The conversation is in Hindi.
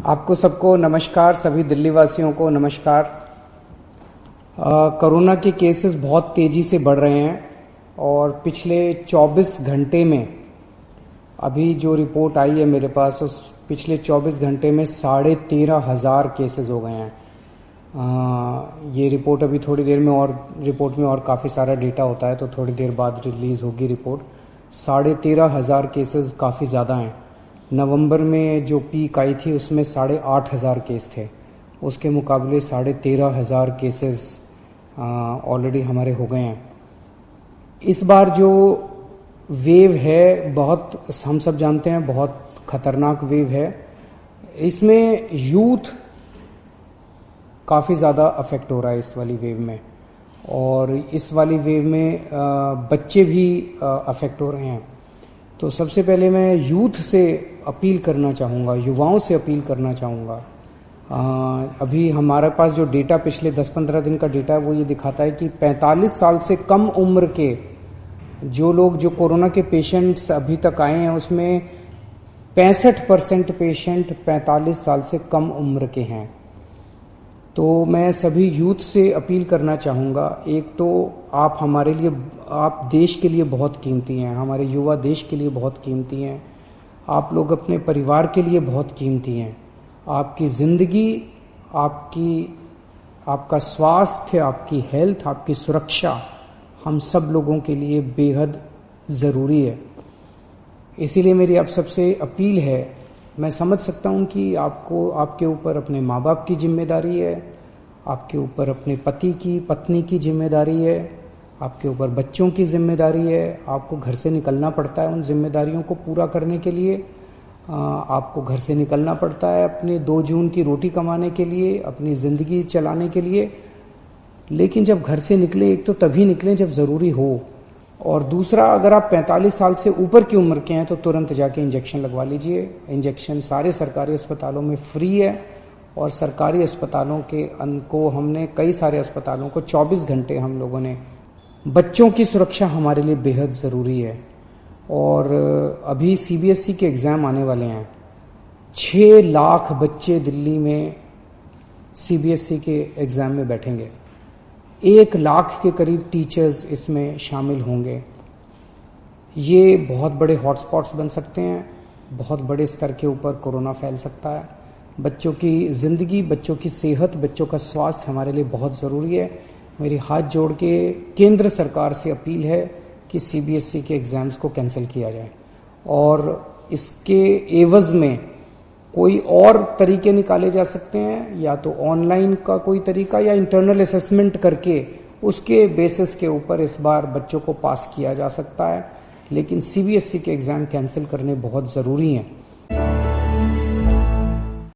आपको सबको नमस्कार, सभी दिल्ली वासियों को नमस्कार। कोरोना के केसेस बहुत तेजी से बढ़ रहे हैं और पिछले 24 घंटे में अभी जो रिपोर्ट आई है मेरे पास, उस पिछले 24 घंटे में 13,500 केसेस हो गए हैं। ये रिपोर्ट अभी थोड़ी देर में, और रिपोर्ट में और काफ़ी सारा डेटा होता है तो थोड़ी देर बाद रिलीज़ होगी रिपोर्ट। 13,500 केसेस काफ़ी ज़्यादा हैं। नवंबर में जो पीक आई थी उसमें 8,500 केस थे, उसके मुकाबले 13,500 केसेस ऑलरेडी हमारे हो गए हैं। इस बार जो वेव है, बहुत हम सब जानते हैं, बहुत खतरनाक वेव है। इसमें यूथ काफ़ी ज़्यादा अफेक्ट हो रहा है इस वाली वेव में, और इस वाली वेव में बच्चे भी अफेक्ट हो रहे हैं। तो सबसे पहले मैं यूथ से अपील करना चाहूँगा, युवाओं से अपील करना चाहूँगा। अभी हमारे पास जो डेटा पिछले 10-15 दिन का डेटा है वो ये दिखाता है कि 45 साल से कम उम्र के जो लोग, जो कोरोना के पेशेंट्स अभी तक आए हैं, उसमें 65% पेशेंट 45 साल से कम उम्र के हैं। तो मैं सभी यूथ से अपील करना चाहूँगा, एक तो आप हमारे लिए, आप देश के लिए बहुत कीमती हैं, हमारे युवा देश के लिए बहुत कीमती हैं, आप लोग अपने परिवार के लिए बहुत कीमती हैं। आपकी ज़िंदगी, आपका स्वास्थ्य, आपकी हेल्थ, आपकी सुरक्षा हम सब लोगों के लिए बेहद ज़रूरी है। इसीलिए मेरी आप सबसे अपील है, मैं समझ सकता हूं कि आपके ऊपर अपने माँ बाप की जिम्मेदारी है, आपके ऊपर अपने पत्नी की जिम्मेदारी है, आपके ऊपर बच्चों की जिम्मेदारी है, आपको घर से निकलना पड़ता है उन जिम्मेदारियों को पूरा करने के लिए। आपको घर से निकलना पड़ता है अपने 2 जून की रोटी कमाने के लिए, अपनी ज़िंदगी चलाने के लिए। लेकिन जब घर से निकले, एक तो तभी निकलें जब ज़रूरी हो, और दूसरा, अगर आप 45 साल से ऊपर की उम्र के हैं तो तुरंत जाके इंजेक्शन लगवा लीजिए। इंजेक्शन सारे सरकारी अस्पतालों में फ्री है, और सरकारी अस्पतालों को हमने, कई सारे अस्पतालों को 24 घंटे हम लोगों ने, बच्चों की सुरक्षा हमारे लिए बेहद ज़रूरी है। और अभी सीबीएसई के एग्ज़ाम आने वाले हैं। 6 लाख बच्चे दिल्ली में सीबीएसई के एग्ज़ाम में बैठेंगे। 1 लाख के करीब टीचर्स इसमें शामिल होंगे। ये बहुत बड़े हॉटस्पॉट्स बन सकते हैं, बहुत बड़े स्तर के ऊपर कोरोना फैल सकता है। बच्चों की ज़िंदगी, बच्चों की सेहत, बच्चों का स्वास्थ्य हमारे लिए बहुत ज़रूरी है। मेरी हाथ जोड़ के केंद्र सरकार से अपील है कि सीबीएसई के एग्ज़ाम्स को कैंसिल किया जाए, और इसके एवज़ में कोई और तरीके निकाले जा सकते हैं, या तो ऑनलाइन का कोई तरीका, या इंटरनल असेसमेंट करके उसके बेसिस के ऊपर इस बार बच्चों को पास किया जा सकता है। लेकिन सीबीएसई के एग्ज़ाम कैंसिल करने बहुत ज़रूरी हैं।